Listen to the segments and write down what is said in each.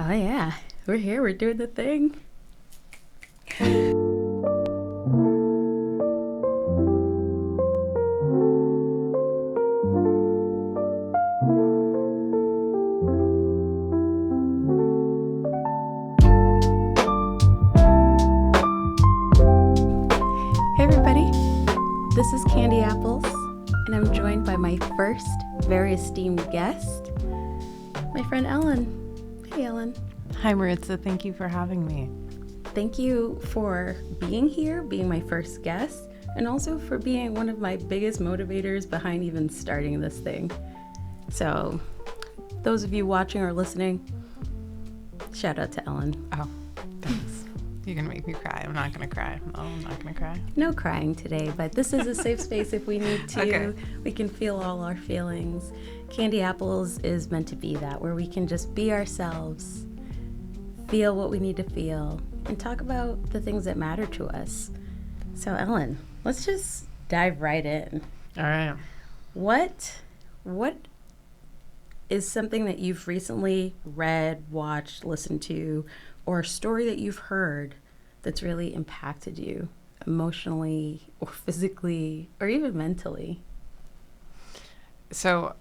Oh, yeah. We're here. We're doing the thing. Hey, everybody. This is Candy Apples, and I'm joined by my first very esteemed guest, my friend Ellen. Hey, Ellen. Hi, Maritza. Thank you for having me. Thank you for being here, being my first guest, and also for being one of my biggest motivators behind even starting this thing. So, those of you watching or listening, shout out to Ellen. Oh, thanks. You're going to make me cry. I'm not going to cry. No, I'm not going to cry. No crying today, but this is a safe space if we need to. Okay. We can feel all our feelings. Candy Apples is meant to be that, where we can just be ourselves, feel what we need to feel, and talk about the things that matter to us. So, Ellen, let's just dive right in. All right. What is something that you've recently read, watched, listened to, or a story that you've heard that's really impacted you emotionally or physically or even mentally? So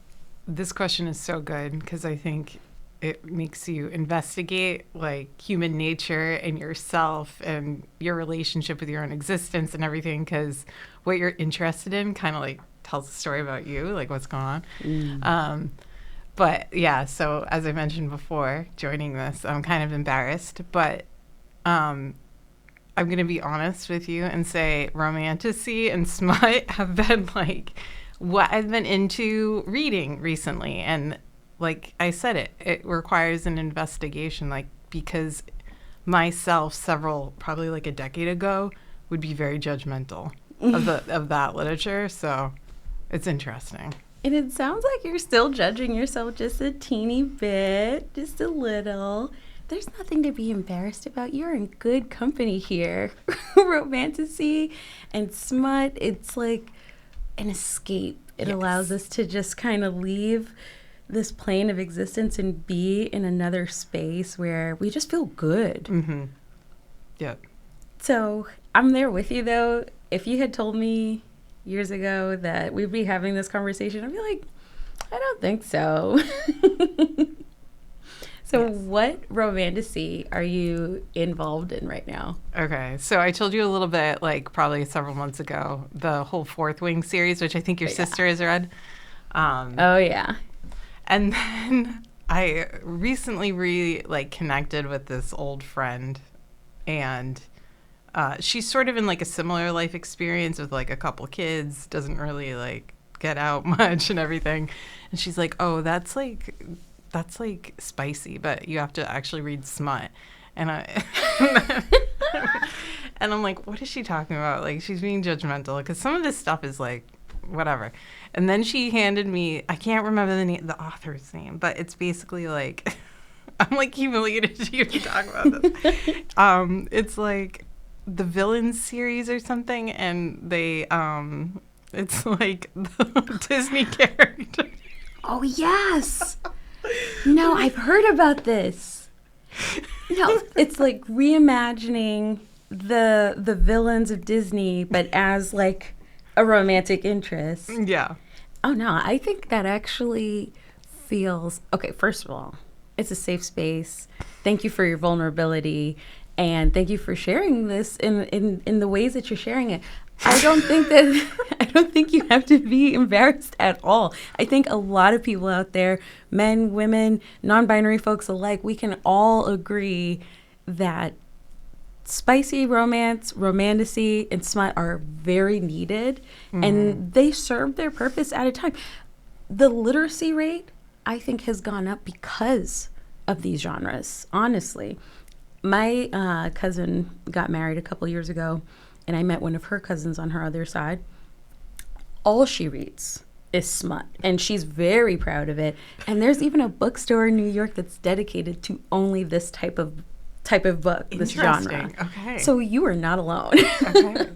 this question is so good because I think it makes you investigate like human nature and yourself and your relationship with your own existence and everything, because what you're interested in kind of like tells a story about you, like what's going on. But yeah, so as I mentioned before, joining this, I'm kind of embarrassed, but I'm going to be honest with you and say romanticy and smut have been like what I've been into reading recently. And like I said, it requires an investigation, like because myself probably like a decade ago would be very judgmental of that literature. So it's interesting. And it sounds like you're still judging yourself just a teeny bit, just a little. There's nothing to be embarrassed about. You're in good company here. Romanticy and smut, it's like an escape. It allows us to just kind of leave this plane of existence and be in another space where we just feel good. Mm-hmm. Yeah. So I'm there with you, though. If you had told me years ago that we'd be having this conversation, I'd be like, I don't think so. So yes. What romanticy are you involved in right now? Okay, so I told you a little bit, like probably several months ago, the whole Fourth Wing series, which I think your sister has read. Oh yeah. And then I recently connected with this old friend, and she's sort of in like a similar life experience with like a couple kids, doesn't really like get out much and everything. And she's like, oh, that's like spicy, but you have to actually read smut. And and I'm like, what is she talking about? Like, she's being judgmental because some of this stuff is like whatever. And then she handed me, I can't remember the author's name, but it's basically like I'm like humiliated to even talk about this. It's like the Villains series or something, and they it's like the Disney character. Oh yes. No, I've heard about this. No, it's like reimagining the villains of Disney, but as like a romantic interest. Yeah. Oh no, I think that actually feels okay. First of all, it's a safe space. Thank you for your vulnerability. And thank you for sharing this in the ways that you're sharing it. I don't think you have to be embarrassed at all. I think a lot of people out there, men, women, non-binary folks alike, we can all agree that spicy romance, romanticy, and smut are very needed, and they serve their purpose at a time. The literacy rate, I think, has gone up because of these genres, honestly. My cousin got married a couple years ago, and I met one of her cousins on her other side. All she reads is smut, and she's very proud of it. And there's even a bookstore in New York that's dedicated to only this type of book, this genre. Okay. So you are not alone. Okay.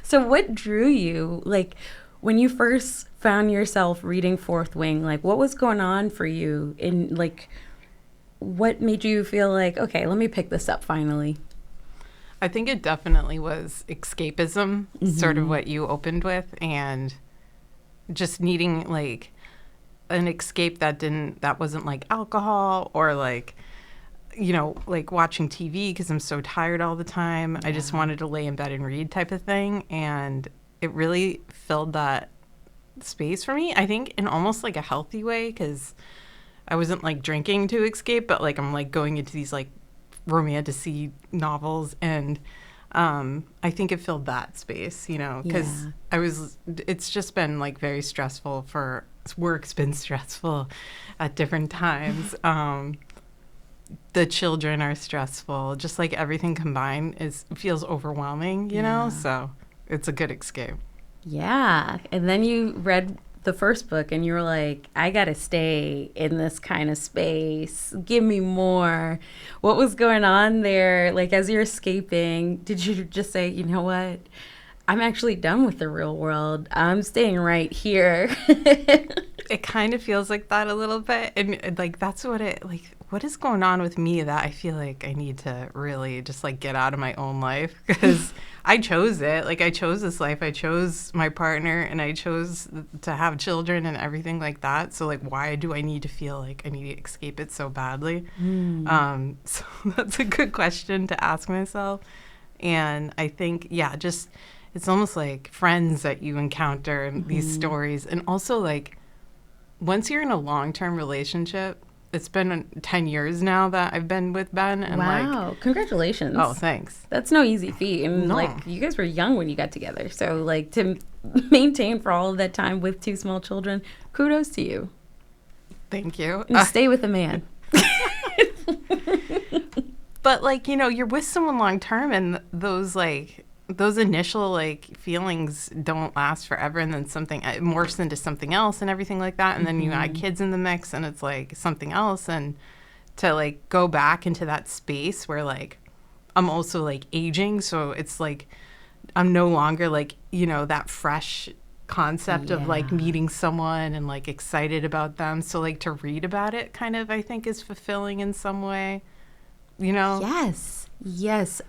So what drew you, like, when you first found yourself reading Fourth Wing, like, what was going on for you in, like, what made you feel like, okay, let me pick this up finally? I think it definitely was escapism, sort of what you opened with, and just needing like an escape that wasn't like alcohol or like, like watching TV because I'm so tired all the time. I just wanted to lay in bed and read type of thing. And it really filled that space for me, I think, in almost like a healthy way, because I wasn't like drinking to escape, but like I'm like going into these like romantic novels, and I think it filled that space, because it's just been like very stressful work's been stressful at different times. The children are stressful, just like everything combined feels overwhelming, so it's a good escape. Yeah. And then you read the first book and you were like, I gotta stay in this kind of space, give me more. What was going on there? Like, as you're escaping, did you just say, you know what, I'm actually done with the real world, I'm staying right here? It kind of feels like that a little bit, and like that's what is going on with me that I feel like I need to really just like get out of my own life, because I chose it. Like, I chose this life. I chose my partner, and I chose to have children and everything like that. So like, why do I need to feel like I need to escape it so badly? So that's a good question to ask myself. And I think, just it's almost like friends that you encounter in these stories. And also like, once you're in a long-term relationship, it's been 10 years now that I've been with Ben. And wow. Congratulations. Oh, thanks. That's no easy feat. And like, you guys were young when you got together. So like, to maintain for all of that time with two small children, kudos to you. Thank you. And stay with a man. But like, you're with someone long-term, and those initial like feelings don't last forever, and then something morphs into something else and everything like that, and then you add kids in the mix and it's like something else. And to like go back into that space where like I'm also like aging, so it's like I'm no longer like that fresh concept of like meeting someone and like excited about them. So like to read about it kind of, I think, is fulfilling in some way, Yes,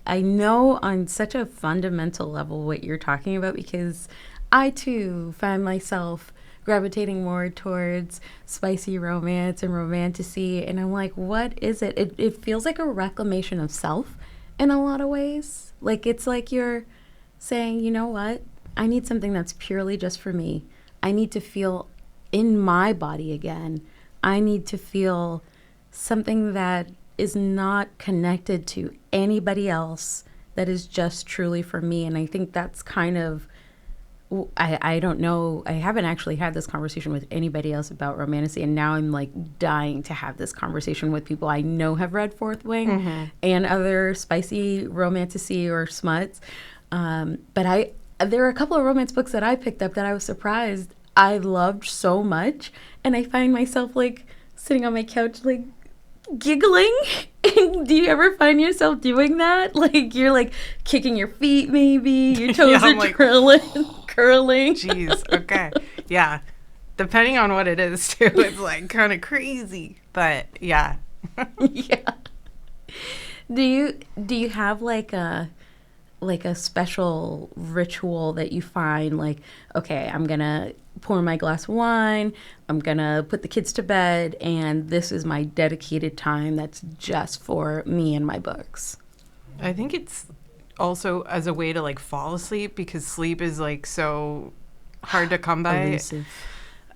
I know on such a fundamental level what you're talking about, because I too find myself gravitating more towards spicy romance and romantasy, and I'm like, what is it? It feels like a reclamation of self in a lot of ways. Like, it's like you're saying, you know what? I need something that's purely just for me. I need to feel in my body again. I need to feel something that is not connected to anybody else, that is just truly for me. And I think that's kind of, I don't know, I haven't actually had this conversation with anybody else about romantasy, and now I'm like dying to have this conversation with people I know have read Fourth Wing and other spicy romantasy or smuts. But there are a couple of romance books that I picked up that I was surprised I loved so much, and I find myself like sitting on my couch like giggling. Do you ever find yourself doing that? Like, you're like kicking your feet, maybe your toes are like curling. Jeez. Okay. Yeah. Depending on what it is too, it's like kind of crazy. But yeah. Yeah. Do you have like a special ritual that you find, like, okay, I'm gonna pour my glass of wine, I'm gonna put the kids to bed, and this is my dedicated time that's just for me and my books? I think it's also as a way to like fall asleep, because sleep is like so hard to come by. Elusive.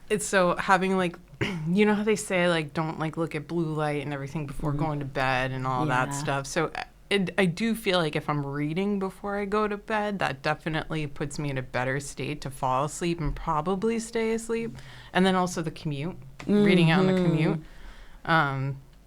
It's so having like, how they say like don't like look at blue light and everything before going to bed and all that stuff. So I do feel like if I'm reading before I go to bed, that definitely puts me in a better state to fall asleep and probably stay asleep. And then also the commute, reading out on the commute.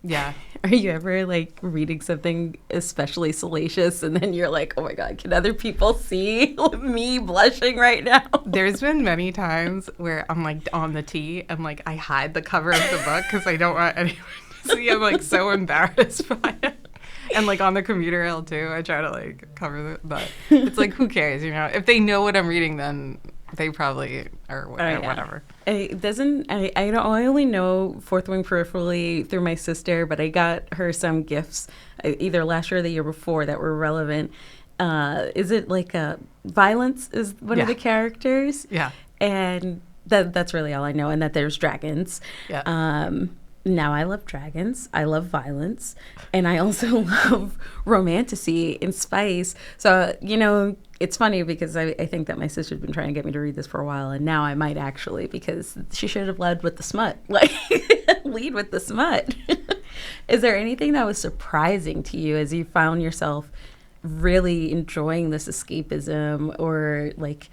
Yeah. Are you ever like reading something especially salacious and then you're like, oh my God, can other people see me blushing right now? There's been many times where I'm like on the tea and like I hide the cover of the book because I don't want anyone to see. I'm like so embarrassed by it. And like on the commuter rail too, I try to like cover but it's like, who cares, you know? If they know what I'm reading, then they probably are whatever. I only know Fourth Wing peripherally through my sister, but I got her some gifts either last year or the year before that were relevant. Is it like Violence is one of the characters? Yeah. And that's really all I know, and that there's dragons. Yeah. Now I love dragons. I love violence. And I also love romantasy and spice. So, you know, it's funny because I think that my sister's been trying to get me to read this for a while. And now I might actually, because she should have led with the smut. Like, lead with the smut. Is there anything that was surprising to you as you found yourself really enjoying this escapism, or like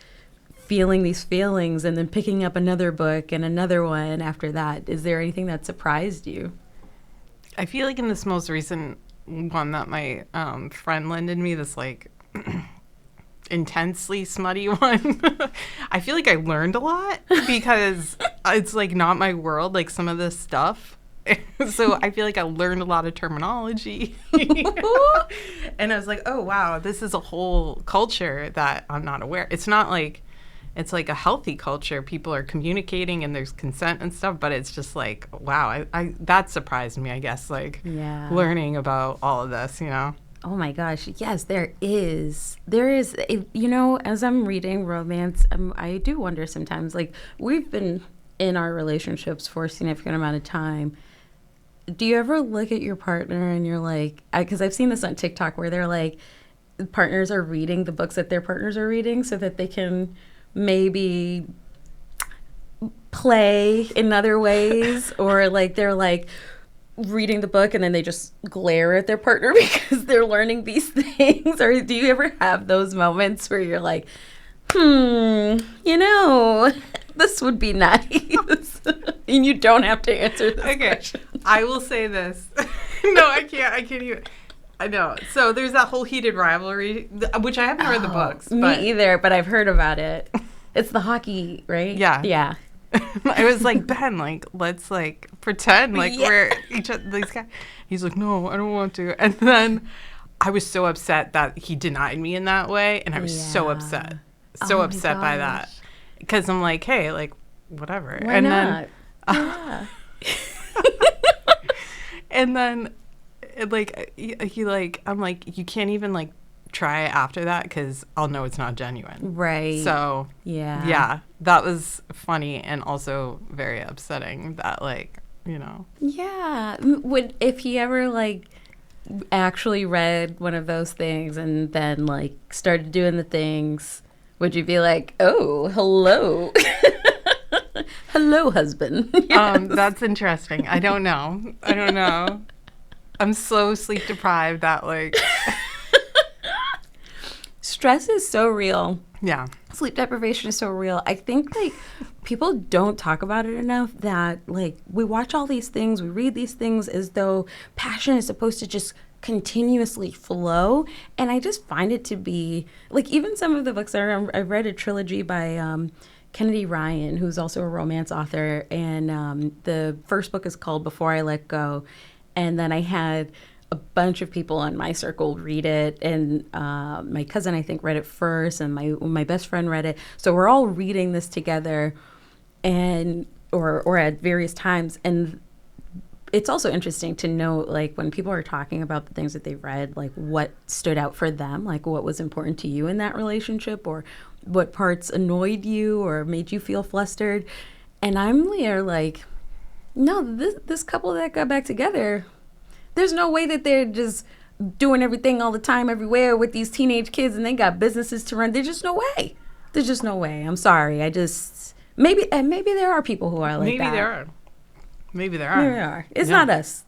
feeling these feelings and then picking up another book and another one after that? Is there anything that surprised you? I feel like in this most recent one that my friend lended me, this like intensely smutty one, I feel like I learned a lot because it's like not my world, like some of this stuff. So I feel like I learned a lot of terminology. And I was like, oh, wow, this is a whole culture that I'm not aware. It's not like, it's like a healthy culture. People are communicating and there's consent and stuff, but it's just like, wow, I that surprised me, I guess, like learning about all of this, you know? Oh my gosh, yes, there is, you know, as I'm reading romance, I do wonder sometimes, like, we've been in our relationships for a significant amount of time. Do you ever look at your partner and you're like, because I've seen this on TikTok where they're like, partners are reading the books that their partners are reading so that they can maybe play in other ways, or like they're like reading the book and then they just glare at their partner because they're learning these things? Or do you ever have those moments where you're like, you know, this would be nice? And you don't have to answer this question. I will say this. No, I can't even. I know. So there's that whole heated rivalry, which I haven't read the books. But me either, but I've heard about it. It's the hockey, right? Yeah. Yeah. I was like, Ben, like, let's like pretend like we're each of these guys. He's like, no, I don't want to. And then I was so upset that he denied me in that way, and I was so upset, by that, because I'm like, hey, like, whatever. Why not? Then, and then, like, he like, I'm like, you can't even like try after that because I'll know it's not genuine. Right. So yeah, that was funny and also very upsetting that, like, you know. Yeah. If he ever like actually read one of those things and then like started doing the things, would you be like, oh, hello? Hello, husband. Yes. That's interesting. I don't know. I'm so sleep deprived that like stress is so real. Yeah. Sleep deprivation is so real. I think like people don't talk about it enough, that like we watch all these things, we read these things as though passion is supposed to just continuously flow. And I just find it to be like, even some of the books I've read a trilogy by Kennedy Ryan, who's also a romance author. And the first book is called Before I Let Go. And then I had a bunch of people in my circle read it, and my cousin, I think, read it first, and my best friend read it. So we're all reading this together, and or at various times. And it's also interesting to know, like, when people are talking about the things that they've read, like what stood out for them, like what was important to you in that relationship, or what parts annoyed you or made you feel flustered. And I'm there like, no, this couple that got back together, there's no way that they're just doing everything all the time everywhere with these teenage kids and they got businesses to run. There's just no way. There's just no way. I'm sorry. Maybe there are people who are like that. Maybe there are. It's not us.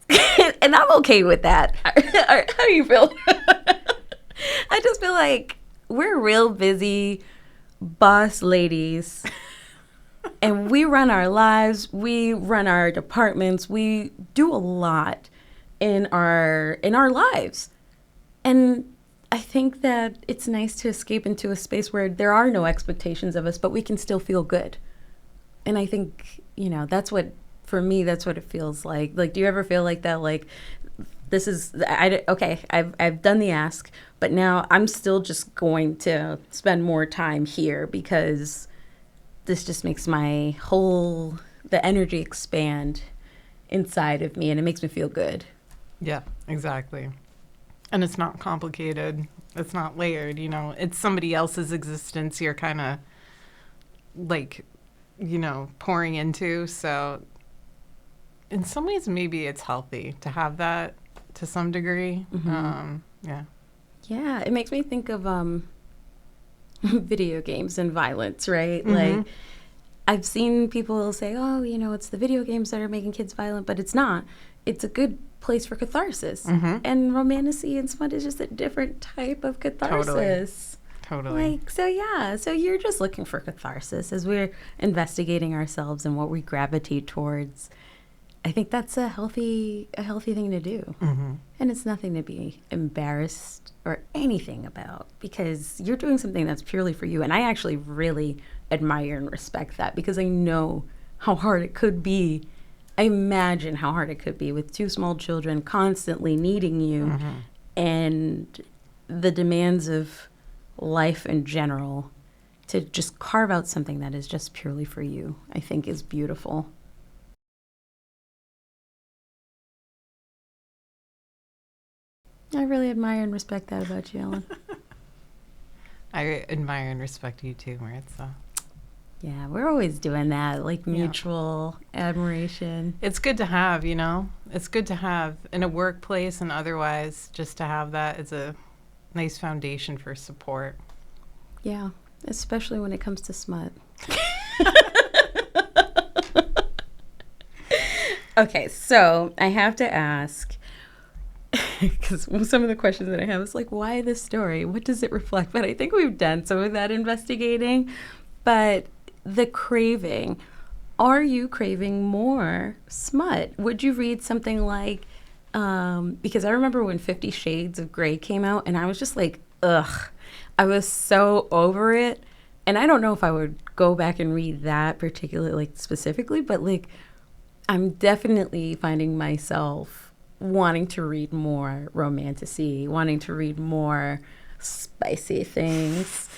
And I'm okay with that. How do you feel? I just feel like we're real busy boss ladies. And we run our lives. We run our departments. We do a lot in our lives. And I think that it's nice to escape into a space where there are no expectations of us, but we can still feel good. And I think, for me, that's what it feels like. Like, do you ever feel like that, like, this is okay. I've done the ask, but now I'm still just going to spend more time here because this just makes the energy expand inside of me, and it makes me feel good. Yeah, exactly. And it's not complicated. It's not layered, It's somebody else's existence you're kind of like, pouring into. So in some ways, maybe it's healthy to have that to some degree. Yeah. Yeah, it makes me think of video games and violence, right? Like, I've seen people say, oh, it's the video games that are making kids violent, but it's not. It's a good place for catharsis. And romantasy and smut is just a different type of catharsis. Totally. So you're just looking for catharsis as we're investigating ourselves and what we gravitate towards. I think that's a healthy thing to do. And it's nothing to be embarrassed or anything about because you're doing something that's purely for you. And I actually really admire and respect that because I know how hard it could be. I imagine how hard it could be with two small children constantly needing you and the demands of life in general. To just carve out something that is just purely for you, I think is beautiful. I really admire and respect that about you, Ellen. I admire and respect you too, Maritza. Yeah, we're always doing that, like mutual admiration. It's good to have, It's good to have in a workplace and otherwise, just to have that as a nice foundation for support. Yeah, especially when it comes to smut. Okay, so I have to ask, because some of the questions that I have is like, why this story? What does it reflect? But I think we've done some of that investigating. But the craving, are you craving more smut? Would you read something like, because I remember when 50 Shades of Grey came out and I was just like, ugh, I was so over it. And I don't know if I would go back and read that particularly, like specifically, but like, I'm definitely finding myself wanting to read more romantasy, wanting to read more spicy things.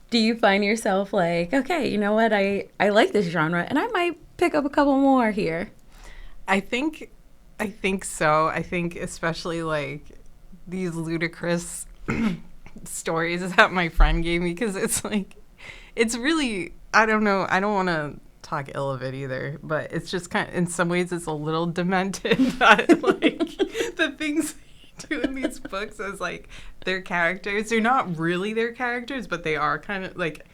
Do you find yourself like, okay, you know what, I like this genre and I might pick up a couple more here? I think so. I think especially like these ludicrous stories that my friend gave me because it's like, it's really, I don't know, I don't want to talk ill of it either, but it's just kind of, in some ways it's a little demented that like the things they do in these books as like their characters, they're not really their characters, but they are kind of like,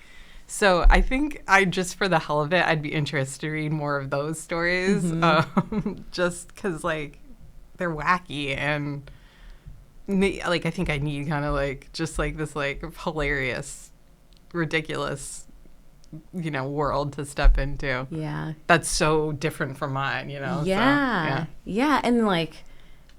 so I think I just for the hell of it I'd be interested to read more of those stories. Just because like they're wacky and like I think I need kind of like just like this like hilarious ridiculous world to step into. Yeah. That's so different from mine, Yeah. So, yeah. And like,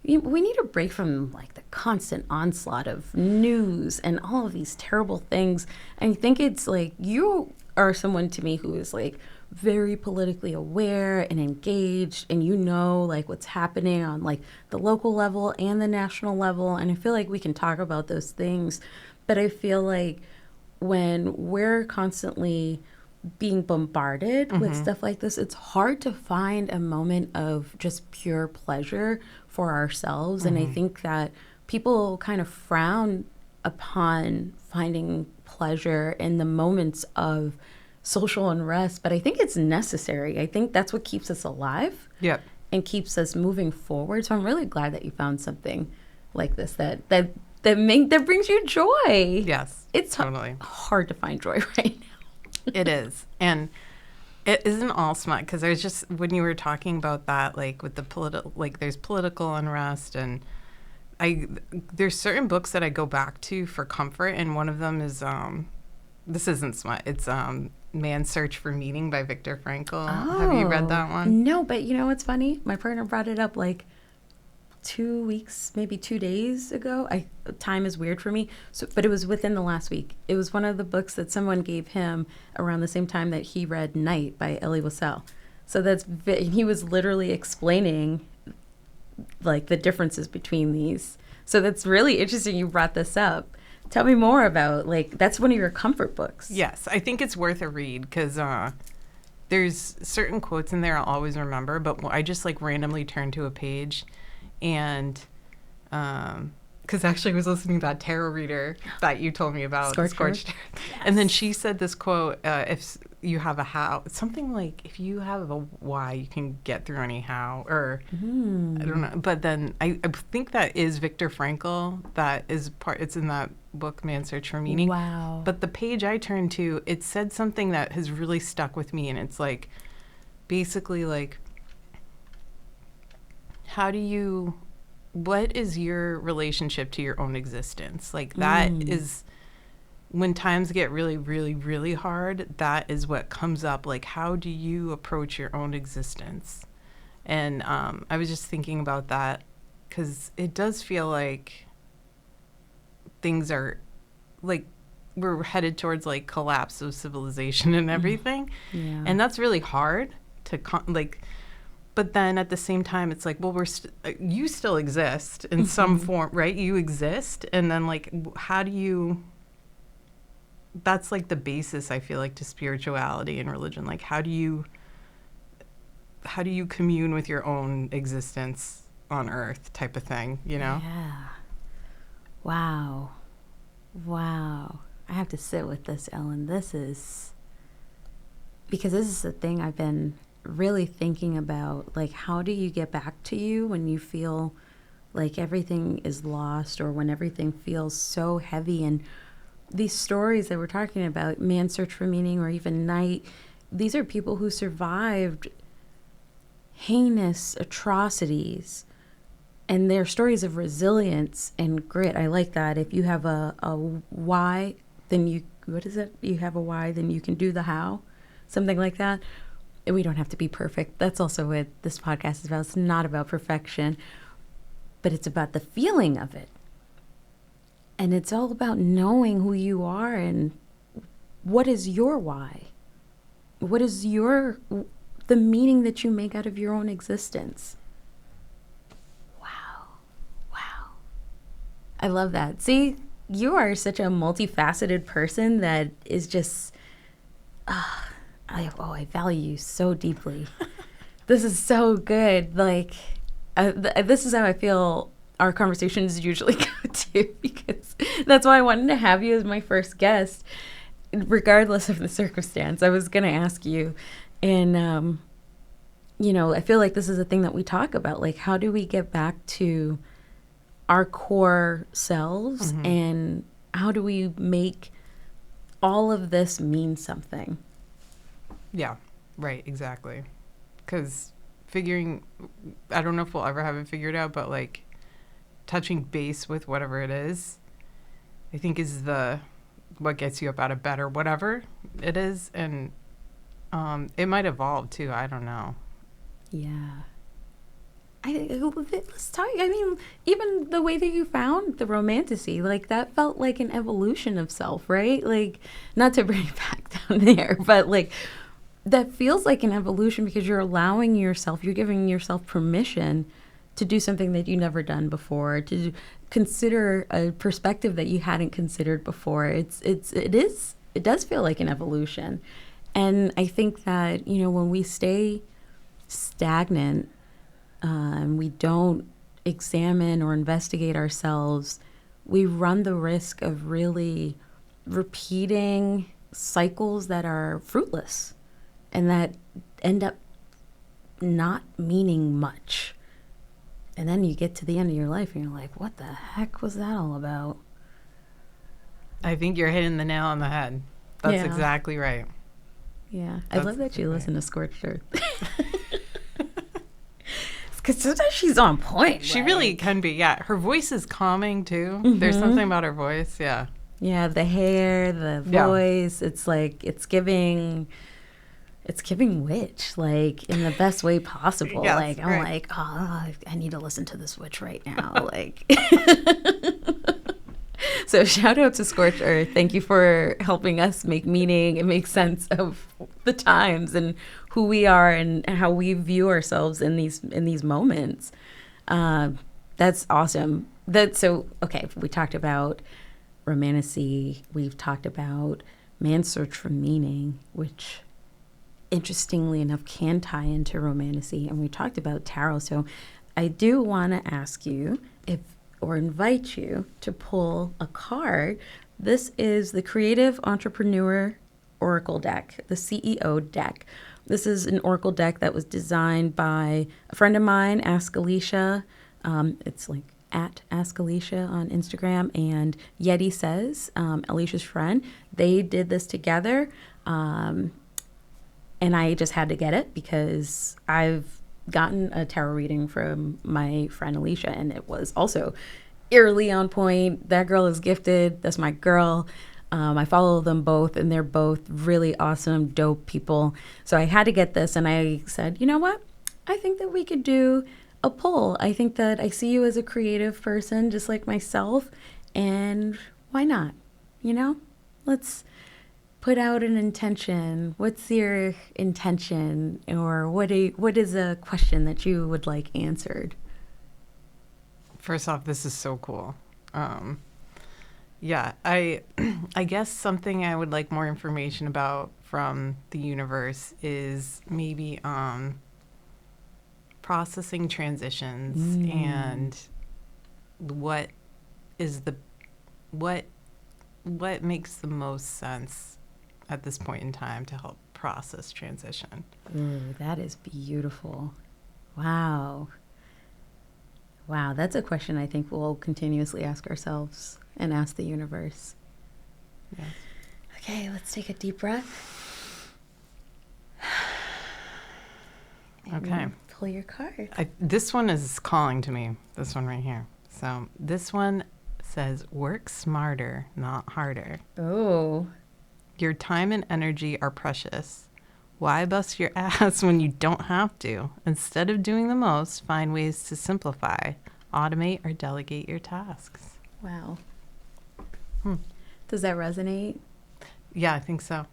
we need a break from like the constant onslaught of news and all of these terrible things. And I think it's like you are someone to me who is like very politically aware and engaged and like what's happening on like the local level and the national level. And I feel like we can talk about those things. But I feel like when we're constantly being bombarded with stuff like this, it's hard to find a moment of just pure pleasure for ourselves. And I think that people kind of frown upon finding pleasure in the moments of social unrest, but I think it's necessary. I think that's what keeps us alive. Yep. And keeps us moving forward. So I'm really glad that you found something like this that brings you joy. Yes. It's totally hard to find joy right now. It is. And it isn't all smut because there's just, when you were talking about that, like with the political, like there's political unrest and there's certain books that I go back to for comfort. And one of them is, this isn't smut. It's Man's Search for Meaning by Viktor Frankl. Oh, have you read that one? No, but you know what's funny? My partner brought it up like 2 weeks, maybe 2 days ago. Time is weird for me. But it was within the last week. It was one of the books that someone gave him around the same time that he read Night by Elie Wiesel. So he was literally explaining like the differences between these. So that's really interesting you brought this up. Tell me more about, like, that's one of your comfort books. Yes, I think it's worth a read because there's certain quotes in there I'll always remember, but I just like randomly turn to a page and because actually I was listening to that tarot reader that you told me about, Scorched Earth. Yes. And then she said this quote, if you have a how, something like, if you have a why, you can get through any how, or I don't know. But then I think that is Viktor Frankl. That is it's in that book, Man's Search for Meaning. Wow. But the page I turned to, it said something that has really stuck with me. And it's like, basically like, what is your relationship to your own existence? Like that is, when times get really, really, really hard, that is what comes up. Like, how do you approach your own existence? And I was just thinking about that because it does feel like things are, like, we're headed towards, like, collapse of civilization and everything. Yeah. And that's really hard to, but then at the same time, it's like, well, you still exist in some form, right? You exist. And then, like, how do you... That's like the basis, I feel like, to spirituality and religion. Like, how do you commune with your own existence on earth type of thing, you know? Yeah. Wow. I have to sit with this, Ellen. This is the thing I've been really thinking about. Like, how do you get back to you when you feel like everything is lost, or when everything feels so heavy? And these stories that we're talking about, Man's Search for Meaning, or even Night, these are people who survived heinous atrocities, and they're stories of resilience and grit. I like that. If you have a why, then you have a why, then you can do the how, something like that. And we don't have to be perfect. That's also what this podcast is about. It's not about perfection, but it's about the feeling of it. And it's all about knowing who you are and what is your why? What is the meaning that you make out of your own existence? Wow. I love that. See, you are such a multifaceted person that is just, I value you so deeply. This is so good. Like, this is how I feel our conversations usually go to, because that's why I wanted to have you as my first guest, regardless of the circumstance. I was going to ask you, and, I feel like this is a thing that we talk about. Like, how do we get back to our core selves, and how do we make all of this mean something? Yeah, right, exactly. Because I don't know if we'll ever have it figured out, but, like, touching base with whatever it is, I think is what gets you up out of bed, or whatever it is. And it might evolve too. I don't know. Yeah. Let's talk. I mean, even the way that you found the romantasy, like, that felt like an evolution of self, right? Like, not to bring it back down there, but, like, that feels like an evolution, because you're giving yourself permission to do something that you never done before, to consider a perspective that you hadn't considered before. It does feel like an evolution. And I think that, when we stay stagnant, and we don't examine or investigate ourselves, we run the risk of really repeating cycles that are fruitless and that end up not meaning much. And then you get to the end of your life and you're like, what the heck was that all about? I think you're hitting the nail on the head. That's exactly right. Yeah. I love that you listen to Scorched Earth. Because sometimes she's on point. She really can be, yeah. Her voice is calming, too. There's something about her voice, yeah. Yeah, the hair, the voice. It's like, it's giving witch, like, in the best way possible. Yes, like, I'm right. like, I need to listen to this witch right now. Like, so shout out to Scorched Earth. Thank you for helping us make meaning and make sense of the times and who we are and how we view ourselves in these moments. That's awesome. Okay, we talked about romanticy. We've talked about man's search for meaning, which interestingly enough can tie into romanticy. And we talked about tarot. So I do want to ask you or invite you to pull a card. This is the Creative Entrepreneur Oracle deck, the CEO deck. This is an Oracle deck that was designed by a friend of mine, Ask Alicia. It's like at Ask Alicia on Instagram, and Yeti Says, Alicia's friend. They did this together, and I just had to get it because I've gotten a tarot reading from my friend Alicia, and it was also eerily on point. That girl is gifted. That's my girl. I follow them both, and they're both really awesome, dope people. So I had to get this, and I said, you know what? I think that we could do a poll. I think that I see you as a creative person, just like myself, and why not? Let's put out an intention. What's your intention, or what is a question that you would like answered? First off, this is so cool. Yeah, I guess something I would like more information about from the universe is maybe processing transitions and what makes the most sense at this point in time to help process transition. Ooh, that is beautiful. Wow, that's a question I think we'll continuously ask ourselves and ask the universe. Yes. Okay, let's take a deep breath. Okay. Pull your card. This one is calling to me, this one right here. So this one says, work smarter, not harder. Oh. Your time and energy are precious. Why bust your ass when you don't have to? Instead of doing the most, find ways to simplify, automate, or delegate your tasks. Wow. Does that resonate? Yeah, I think so.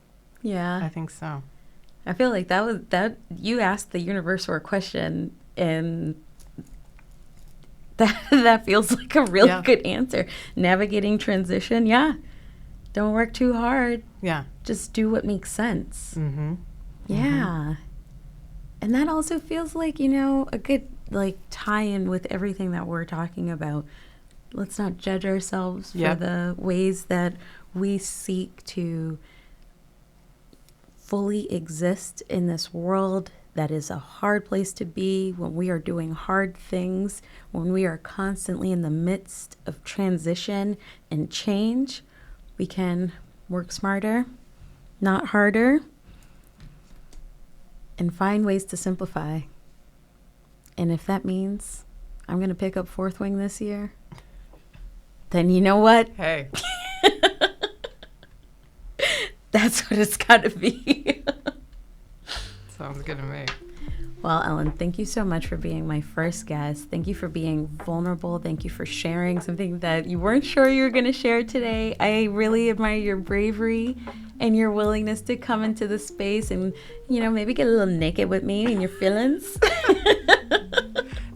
Yeah. I think so. I feel like that you asked the universe for a question, and that feels like a really good answer. Navigating transition, yeah. Don't work too hard. Yeah. Just do what makes sense. Mm-hmm. Yeah. Mm-hmm. And that also feels like, a good tie-in with everything that we're talking about. Let's not judge ourselves for the ways that we seek to fully exist in this world that is a hard place to be, when we are doing hard things, when we are constantly in the midst of transition and change. We can work smarter, not harder, and find ways to simplify. And if that means I'm going to pick up Fourth Wing this year, then you know what? Hey. That's what it's got to be. Sounds good to me. Well, Ellen, thank you so much for being my first guest. Thank you for being vulnerable. Thank you for sharing something that you weren't sure you were going to share today. I really admire your bravery and your willingness to come into the space and, maybe get a little naked with me and your feelings.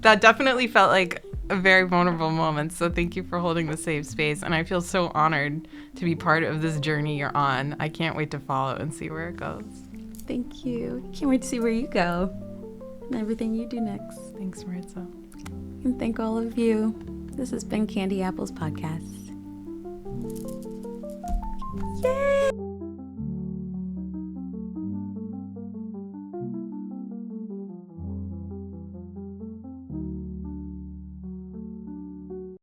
That definitely felt like a very vulnerable moment. So thank you for holding the safe space. And I feel so honored to be part of this journey you're on. I can't wait to follow and see where it goes. Thank you. Can't wait to see where you go and everything you do next. Thanks, Maritza. And thank all of you. This has been Candy Apples Podcast. Yay!